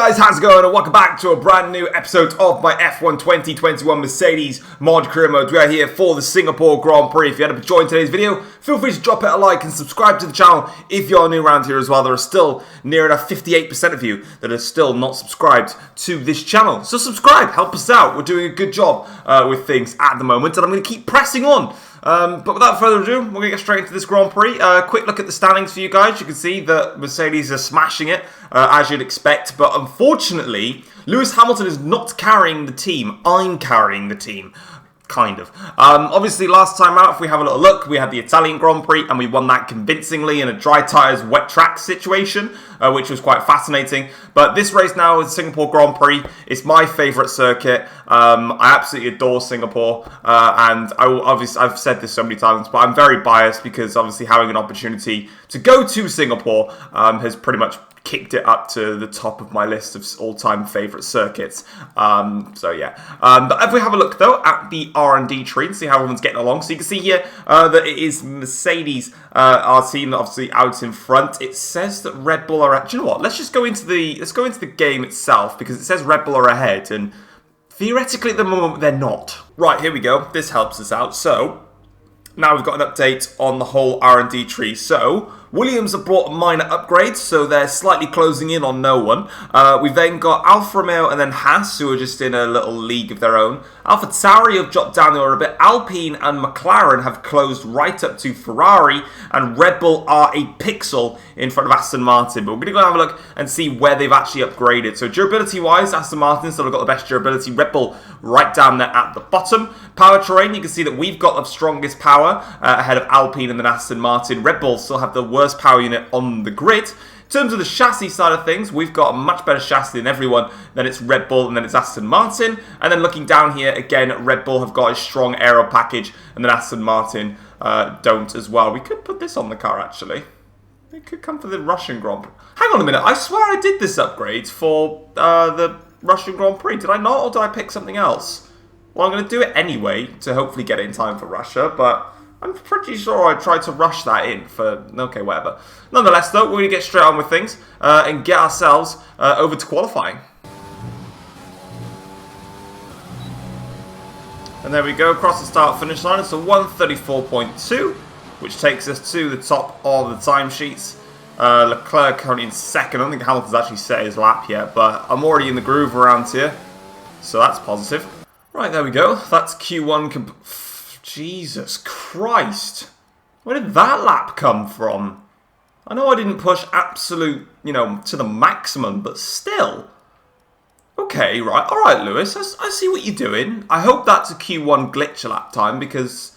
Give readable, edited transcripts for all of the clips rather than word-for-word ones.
guys, how's it going? And welcome back to a brand new episode of my F1 2021 Mercedes mod career mode. We are here for the Singapore Grand Prix. If you had enjoyed today's video, feel free to drop it a like and subscribe to the channel if you're new around here as well. There are still near enough 58% of you that are still not subscribed to this channel. So subscribe, help us out. We're doing a good job with things at the moment, and I'm going to keep pressing on. But without further ado, we're going to get straight into this Grand Prix. Quick look at the standings for you guys. You can see that Mercedes are smashing it, as you'd expect. But unfortunately, Lewis Hamilton is not carrying the team. I'm carrying the team. Kind of. Obviously, last time out, if we have a little look, we had the Italian Grand Prix, and we won that convincingly in a dry tyres, wet track situation, which was quite fascinating. But this race now is Singapore Grand Prix. It's my favourite circuit. I absolutely adore Singapore, and I've said this so many times, but I'm very biased because obviously having an opportunity to go to Singapore has pretty much kicked it up to the top of my list of all-time favourite circuits. So yeah. But if we have a look though at the R&D tree and see how everyone's getting along, so you can see here that it is Mercedes, our team, obviously out in front. It says that Red Bull are. Do you know what? Let's go into the game itself, because it says Red Bull are ahead, and theoretically at the moment they're not. Right, here we go. This helps us out. So now we've got an update on the whole R&D tree. So Williams have brought a minor upgrade, so they're slightly closing in on no one. We've then got Alfa Romeo and then Haas, who are just in a little league of their own. AlphaTauri have dropped down there a bit. Alpine and McLaren have closed right up to Ferrari, and Red Bull are a pixel in front of Aston Martin. But we're going to go and have a look and see where they've actually upgraded. So durability-wise, Aston Martin still have got the best durability. Red Bull right down there at the bottom. Powertrain, you can see that we've got the strongest power ahead of Alpine and then Aston Martin. Red Bull still have the worst power unit on the grid. In terms of the chassis side of things, we've got a much better chassis than everyone. Then it's Red Bull and then it's Aston Martin. And then looking down here, again, Red Bull have got a strong aero package and then Aston Martin don't as well. We could put this on the car, actually. It could come for the Russian Grand Prix. Hang on a minute, I swear I did this upgrade for the Russian Grand Prix. Did I not, or did I pick something else? Well, I'm going to do it anyway to hopefully get it in time for Russia, but I'm pretty sure I tried to rush that in for... Okay, whatever. Nonetheless, though, we're going to get straight on with things and get ourselves over to qualifying. And there we go, across the start-finish line. It's a 1:34.2, which takes us to the top of the timesheets. Leclerc currently in second. I don't think Hamilton's actually set his lap yet, but I'm already in the groove around here, so that's positive. Right, there we go. That's Q1. Jesus Christ. Where did that lap come from? I know I didn't push absolute, to the maximum, but still. Okay, right. Alright, Lewis. I see what you're doing. I hope that's a Q1 glitch lap time, because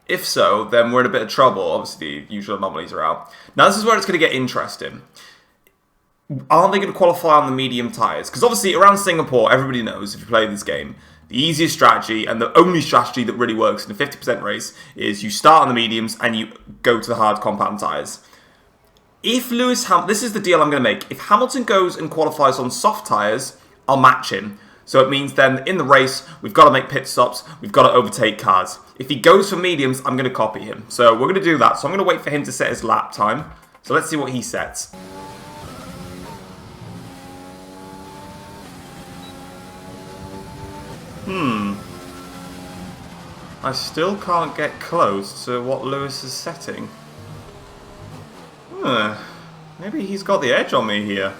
if so, then we're in a bit of trouble. Obviously, the usual anomalies are out. Now, this is where it's going to get interesting. Aren't they going to qualify on the medium tyres? Because obviously, around Singapore, everybody knows, if you play this game, the easiest strategy, and the only strategy that really works in a 50% race, is you start on the mediums and you go to the hard compound tyres. If this is the deal I'm going to make. If Hamilton goes and qualifies on soft tyres, I'll match him. So it means then, in the race, we've got to make pit stops, we've got to overtake cars. If he goes for mediums, I'm going to copy him. So we're going to do that. So I'm going to wait for him to set his lap time. So let's see what he sets. I still can't get close to what Lewis is setting. Maybe he's got the edge on me here.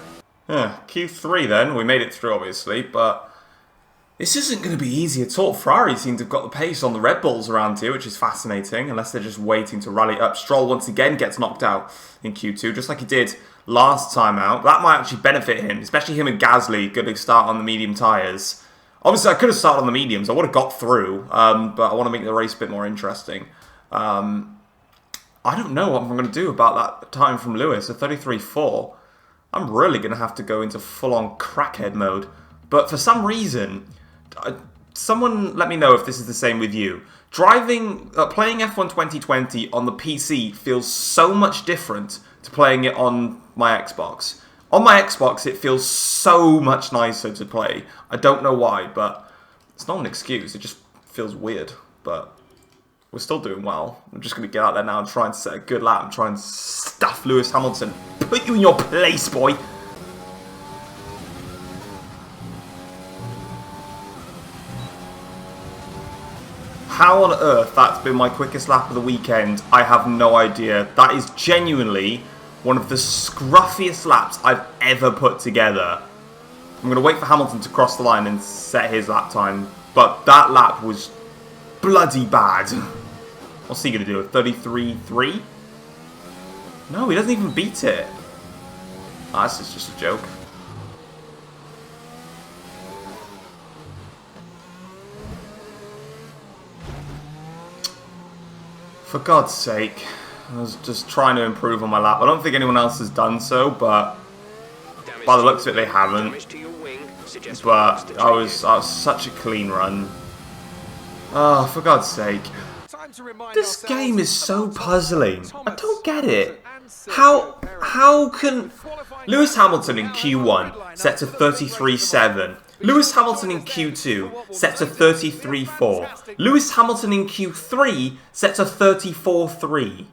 Q3 then. We made it through, obviously, but this isn't going to be easy at all. Ferrari seem to have got the pace on the Red Bulls around here, which is fascinating, unless they're just waiting to rally up. Stroll once again gets knocked out in Q2, just like he did last time out. That might actually benefit him, especially him and Gasly, good to start on the medium tyres. Obviously, I could have started on the mediums. I would have got through, but I want to make the race a bit more interesting. I don't know what I'm going to do about that time from Lewis, a 33.4. I'm really going to have to go into full-on crackhead mode. But for some reason, someone let me know if this is the same with you. Playing F1 2020 on the PC feels so much different to playing it on my Xbox. On my Xbox, it feels so much nicer to play. I don't know why, but it's not an excuse. It just feels weird, but we're still doing well. I'm just going to get out there now and try and set a good lap and try and stuff Lewis Hamilton. Put you in your place, boy. How on earth that's been my quickest lap of the weekend, I have no idea. That is genuinely one of the scruffiest laps I've ever put together. I'm going to wait for Hamilton to cross the line and set his lap time, but that lap was bloody bad. What's he going to do, a 33.3? No, he doesn't even beat it. Oh, this is just a joke. For God's sake, I was just trying to improve on my lap. I don't think anyone else has done so, but by the looks of it, they haven't. But I was such a clean run. Oh, for God's sake. This game is so puzzling. I don't get it. How can Lewis Hamilton in Q1 set to 33.7? Lewis Hamilton in Q2 set to 33.4. Lewis Hamilton in Q3 set to 34.3.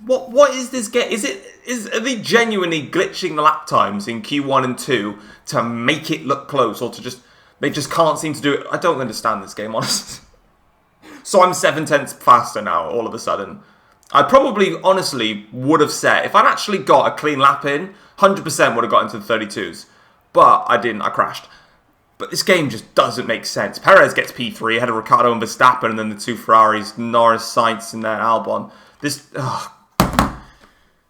What is this game? Are they genuinely glitching the lap times in Q1 and 2 to make it look close, or they just can't seem to do it? I don't understand this game, honestly. So I'm 7/10 faster now, all of a sudden. I probably, honestly, would have set, if I'd actually got a clean lap in, 100% would have got into the 32s. But I didn't, I crashed. But this game just doesn't make sense. Perez gets P3 ahead of Ricciardo and Verstappen, and then the two Ferraris, Norris, Sainz, and then Albon. This,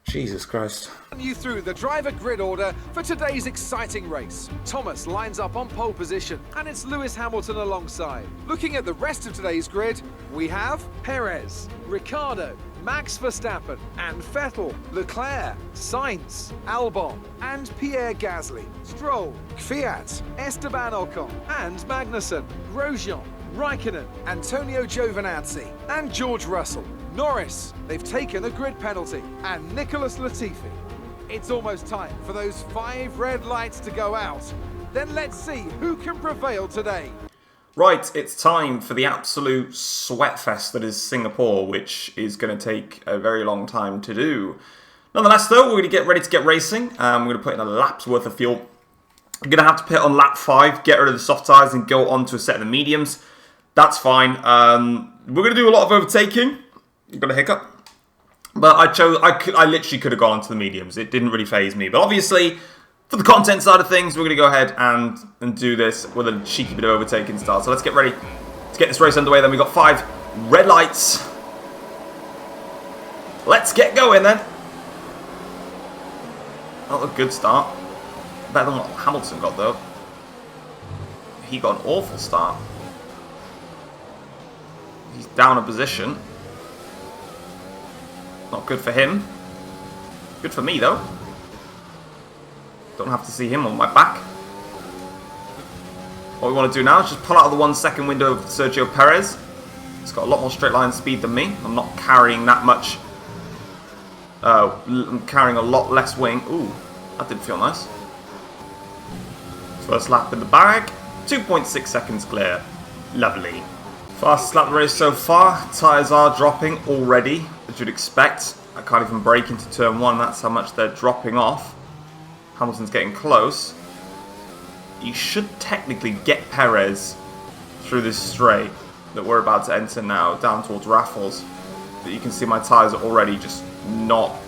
Jesus Christ. You through the driver grid order for today's exciting race. Thomas lines up on pole position, and it's Lewis Hamilton alongside. Looking at the rest of today's grid, we have Perez, Ricciardo, Max Verstappen, and Vettel, Leclerc, Sainz, Albon, and Pierre Gasly, Stroll, Kvyat, Esteban Ocon, and Magnussen, Grosjean, Raikkonen, Antonio Giovinazzi, and George Russell. Norris, they've taken a grid penalty, and Nicholas Latifi. It's almost time for those 5 red lights to go out. Then let's see who can prevail today. Right, it's time for the absolute sweatfest that is Singapore, which is going to take a very long time to do. Nonetheless, though, we're going to get ready to get racing. We're going to put in a lap's worth of fuel. We're going to have to pit on lap 5, get rid of the soft tyres, and go on to a set of the mediums. That's fine. We're going to do a lot of overtaking. You've got a hiccup. But I literally could have gone onto the mediums. It didn't really faze me. But obviously, for the content side of things, we're going to go ahead and do this with a cheeky bit of overtaking style. So let's get ready to get this race underway. Then we've got 5 red lights. Let's get going then. Not a good start. Better than what Hamilton got, though. He got an awful start. He's down a position. Not good for him. Good for me, though. Don't have to see him on my back. What we want to do now is just pull out of the 1 second window of Sergio Perez. He's got a lot more straight line speed than me. I'm not carrying that much. I'm carrying a lot less wing. Ooh, that didn't feel nice. First lap in the bag. 2.6 seconds clear. Lovely. Fastest lap of the race so far. Tyres are dropping already, as you'd expect. I can't even brake into turn 1. That's how much they're dropping off. Hamilton's getting close. You should technically get Perez through this straight that we're about to enter now, down towards Raffles. But you can see my tyres are already just not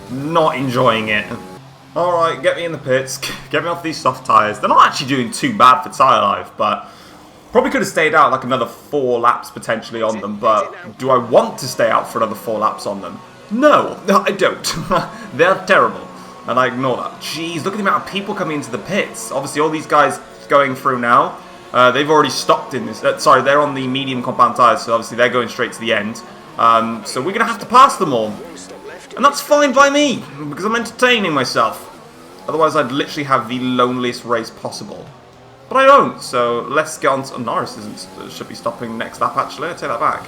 enjoying it. Alright, get me in the pits. Get me off these soft tyres. They're not actually doing too bad for tyre life, but probably could have stayed out like another 4 laps potentially on them. But do I want to stay out for another 4 laps on them? No, I don't. They're terrible. And I ignore that. Jeez, look at the amount of people coming into the pits. Obviously, all these guys going through now, they've already stopped in this. Sorry, they're on the medium compound tyres, so obviously they're going straight to the end. So we're going to have to pass them all. And that's fine by me, because I'm entertaining myself. Otherwise, I'd literally have the loneliest race possible. But I don't, so let's get on to... Oh, Norris should be stopping next lap, actually. I take that back.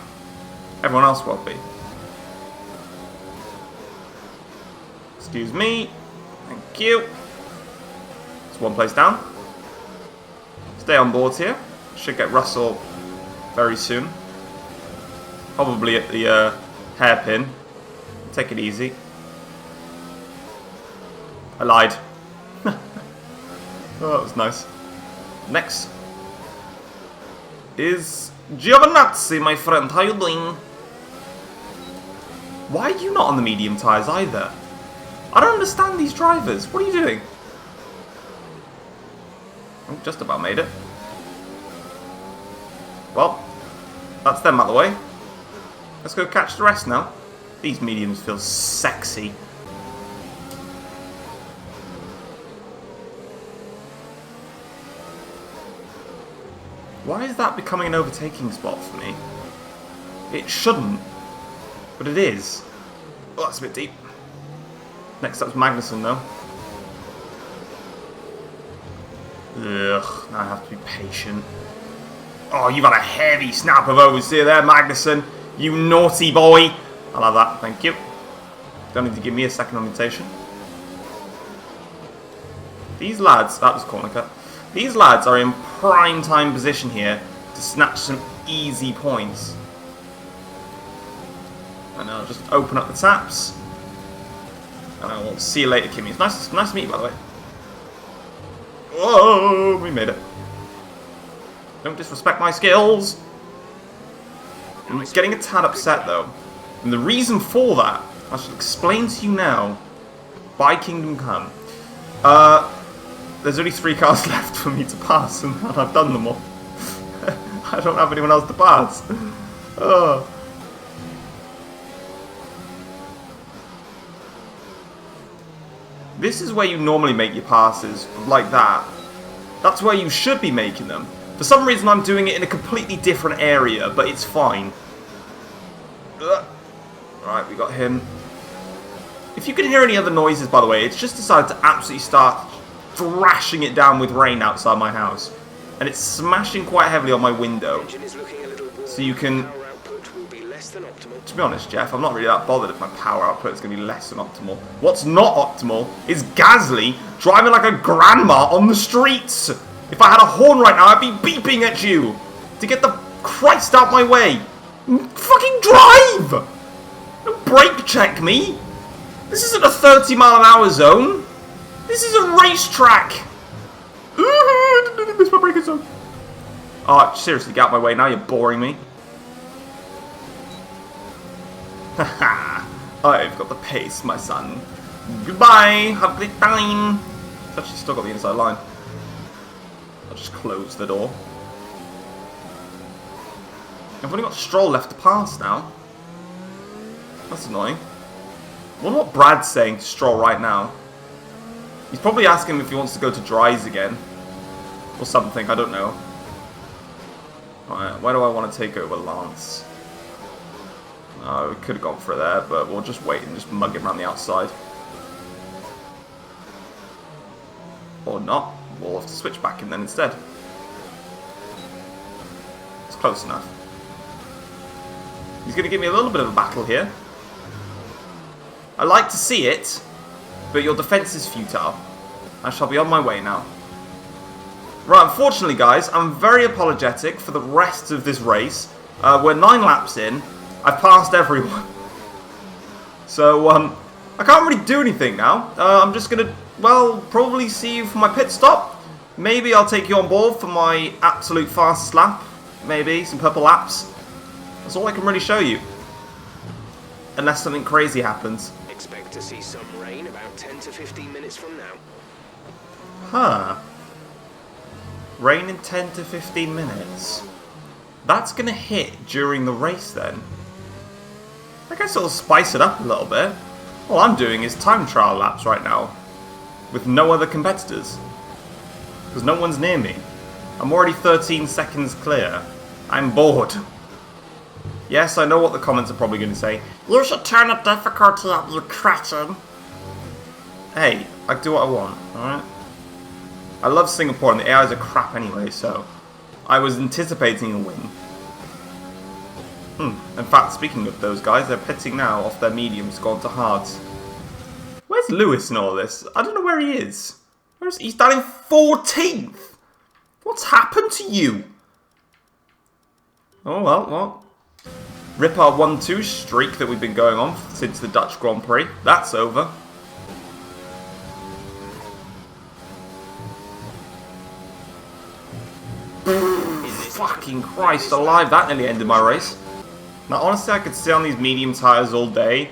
Everyone else won't be. Excuse me. Thank you. It's 1 place down. Stay on board here. Should get Russell very soon. Probably at the hairpin. Take it easy. I lied. Oh, that was nice. Next is Giovinazzi, my friend. How you doing? Why are you not on the medium tyres either? I don't understand these drivers. What are you doing? Oh, just about made it. Well, that's them out of the way. Let's go catch the rest now. These mediums feel sexy. Why is that becoming an overtaking spot for me? It shouldn't, but it is. Oh, that's a bit deep. Next up's Magnussen, though. Ugh, now I have to be patient. Oh, you've had a heavy snap of oversteer there, Magnussen. You naughty boy. I'll have that, thank you. Don't need to give me a second orientation. These lads, that was corner cut. These lads are in prime time position here to snatch some easy points. And I'll just open up the taps. And I will see you later, Kimmy. It's nice to meet you, by the way. Whoa, we made it. Don't disrespect my skills. I'm getting a tad upset, though. And the reason for that, I shall explain to you now. By Kingdom Come. There's only 3 cars left for me to pass, and I've done them all. I don't have anyone else to pass. This is where you normally make your passes, like that. That's where you should be making them. For some reason I'm doing it in a completely different area, but it's fine. Right, we got him. If you can hear any other noises, by the way, it's just decided to absolutely start thrashing it down with rain outside my house. And it's smashing quite heavily on my window. So you can... To be honest, Jeff, I'm not really that bothered if my power output is going to be less than optimal. What's not optimal is Gasly driving like a grandma on the streets. If I had a horn right now, I'd be beeping at you to get the Christ out my way. Fucking drive! Don't brake check me. This isn't a 30-mile-an-hour zone. This is a racetrack. I didn't miss my braking zone. Oh, seriously, get out of my way now. You're boring me. Haha, I've got the pace, my son. Goodbye, have a great time. It's actually still got the inside line. I'll just close the door. I've only got Stroll left to pass now. That's annoying. I wonder what Brad's saying to Stroll right now. He's probably asking him if he wants to go to dries again. Or something, I don't know. Alright, where do I want to take over Lance? Oh, we could have gone for it there, but we'll just wait and just mug him around the outside. Or not. We'll have to switch back in then instead. It's close enough. He's going to give me a little bit of a battle here. I like to see it, but your defense is futile. I shall be on my way now. Right, unfortunately, guys, I'm very apologetic for the rest of this race. We're 9 laps in. I've passed everyone. So, I can't really do anything now. I'm just going to, well, probably see you for my pit stop. Maybe I'll take you on board for my absolute fastest lap. Maybe some purple laps. That's all I can really show you. Unless something crazy happens. Expect to see some rain about 10 to 15 minutes from now. Huh. Rain in 10 to 15 minutes. That's going to hit during the race then. I guess it'll spice it up a little bit. All I'm doing is time trial laps right now. With no other competitors. Because no one's near me. I'm already 13 seconds clear. I'm bored. Yes, I know what the comments are probably going to say. You should turn the difficulty up, you cretin. Hey, I can do what I want, alright? I love Singapore and the AIs are crap anyway, so... I was anticipating a win. In fact, speaking of those guys, they're pitting now off their mediums, gone to hards. Where's Lewis in all this? I don't know where he is. He's down in 14th! What's happened to you? Oh well. Rip our 1-2 streak that we've been going on since the Dutch Grand Prix. That's over. fucking Christ alive, that nearly ended my race. Now, honestly, I could stay on these medium tyres all day.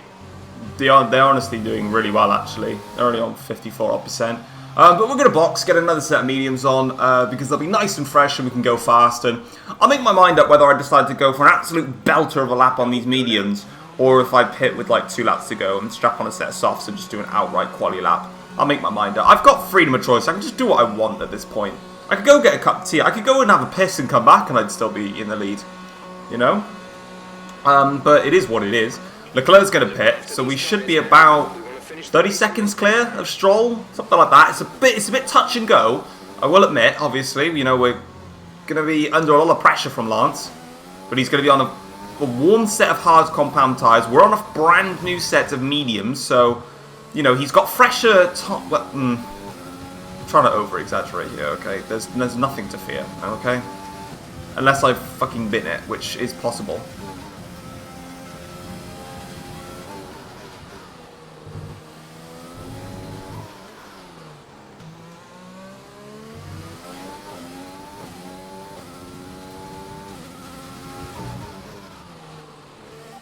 They're honestly doing really well, actually. They're only on 54%. But we're going to box, get another set of mediums on, because they'll be nice and fresh and we can go fast. And I'll make my mind up whether I decide to go for an absolute belter of a lap on these mediums, or if I pit with like 2 laps to go and strap on a set of softs and just do an outright quali lap. I'll make my mind up. I've got freedom of choice. I can just do what I want at this point. I could go get a cup of tea. I could go and have a piss and come back and I'd still be in the lead. You know? But it is what it is. Leclerc's going to pit, so we should be about 30 seconds clear of Stroll, something like that. It's a bit touch and go. I will admit, obviously, you know, we're going to be under a lot of pressure from Lance, but he's going to be on a warm set of hard compound tyres. We're on a brand new set of mediums, so you know he's got fresher. I'm trying to over exaggerate here. Okay, there's nothing to fear. Okay, unless I've fucking been it, which is possible.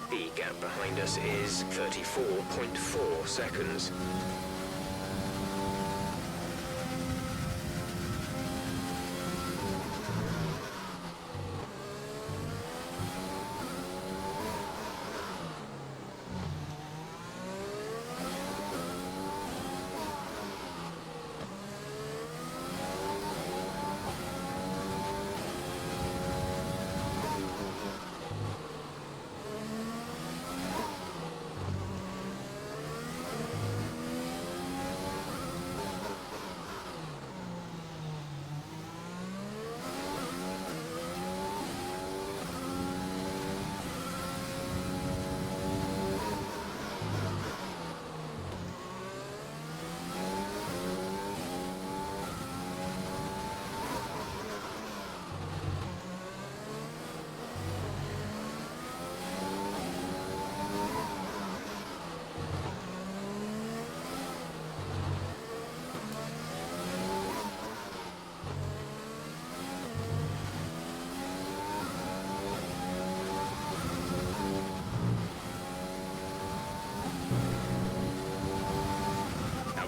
The gap behind us is 34.4 seconds.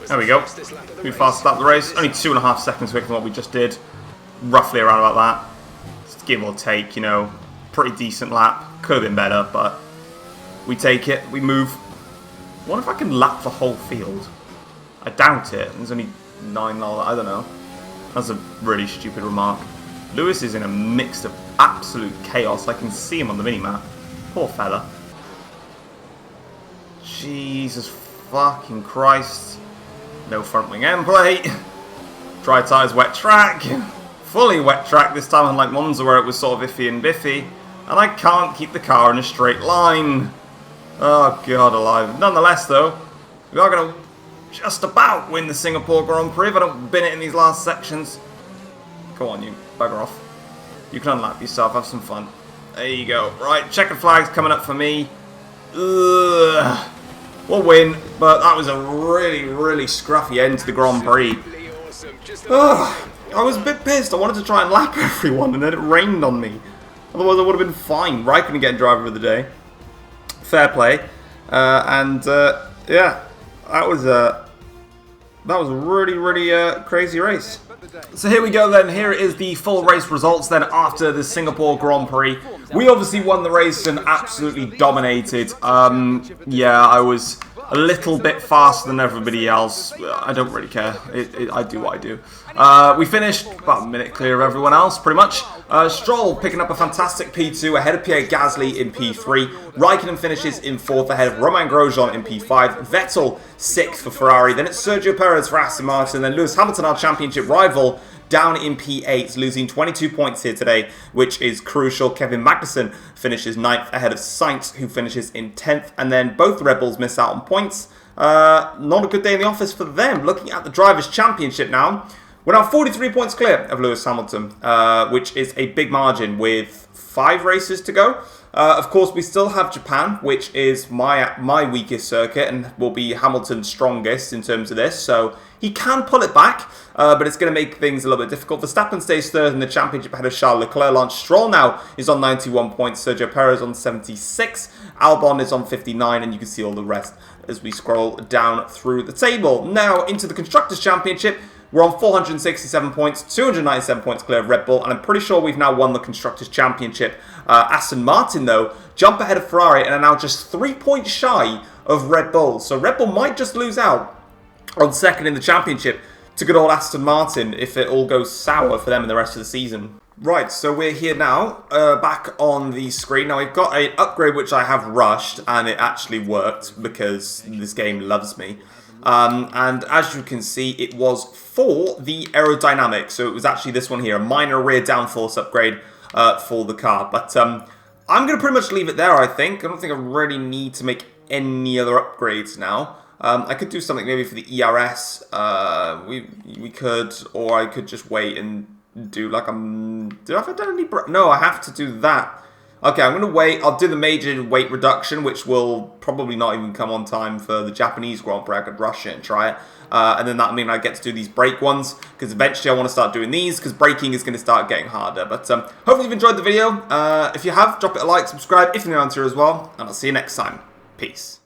There we go. We fast start the race. Only 2.5 seconds quicker than what we just did. Roughly around about that. Just give or take, you know. Pretty decent lap. Could have been better, but we take it. We move. I wonder if I can lap the whole field. I doubt it. There's only 9 now. I don't know. That's a really stupid remark. Lewis is in a mix of absolute chaos. I can see him on the minimap. Poor fella. Jesus fucking Christ. No front wing end plate. Dry tyres, wet track. Fully wet track this time, unlike Monza where it was sort of iffy and biffy. And I can't keep the car in a straight line. Oh god alive. Nonetheless though, we are going to just about win the Singapore Grand Prix if I don't bin it in these last sections. Come on you, bugger off. You can unlap yourself, have some fun. There you go. Right, checkered flags coming up for me. Ugh. We'll win, but that was a really, really scruffy end to the Grand Prix. Ugh, I was a bit pissed. I wanted to try and lap everyone, and then it rained on me. Otherwise, I would have been fine. Raikkonen getting driver of the day. Fair play. Yeah, that was a really, really crazy race. So here we go then. Here is the full race results then after the Singapore Grand Prix. We obviously won the race and absolutely dominated. Yeah, I was a little bit faster than everybody else. I don't really care. I do what I do. We finished about a minute clear of everyone else, pretty much. Stroll picking up a fantastic P2 ahead of Pierre Gasly in P3. Raikkonen finishes in 4th ahead of Romain Grosjean in P5. Vettel 6th for Ferrari. Then it's Sergio Perez for Aston Martin. Then Lewis Hamilton, our championship rival, down in P8, losing 22 points here today, which is crucial. Kevin Magnussen finishes 9th ahead of Sainz, who finishes in 10th. And then both Red Bulls miss out on points. Not a good day in the office for them. Looking at the Drivers' Championship now, We're now 43 points clear of Lewis Hamilton, which is a big margin with 5 races to go. Of course, we still have Japan, which is my weakest circuit and will be Hamilton's strongest in terms of this. So he can pull it back, but it's going to make things a little bit difficult. Verstappen stays third in the championship ahead of Charles Leclerc. Lance Stroll now is on 91 points. Sergio Perez on 76. Albon is on 59, and you can see all the rest as we scroll down through the table. Now into the Constructors Championship. We're on 467 points, 297 points clear of Red Bull, and I'm pretty sure we've now won the Constructors' Championship. Aston Martin, though, jump ahead of Ferrari and are now just 3 points shy of Red Bull. So Red Bull might just lose out on second in the championship to good old Aston Martin if it all goes sour for them in the rest of the season. Right, so we're here now, back on the screen. Now, we've got an upgrade which I have rushed, and it actually worked because this game loves me. And as you can see, it was for the aerodynamics. So it was actually this one here, a minor rear downforce upgrade for the car. But I'm going to pretty much leave it there, I think. I don't think I really need to make any other upgrades now. I could do something maybe for the ERS. We could, or I could just wait and do like did I have done any? No, I have to do that. Okay, I'm going to wait. I'll do the major weight reduction, which will probably not even come on time for the Japanese Grand Prix. I could rush it and try it. And then that'll mean I get to do these brake ones, because eventually I want to start doing these, because braking is going to start getting harder. But hopefully you've enjoyed the video. If you have, drop it a like, subscribe if you're new around here as well, and I'll see you next time. Peace.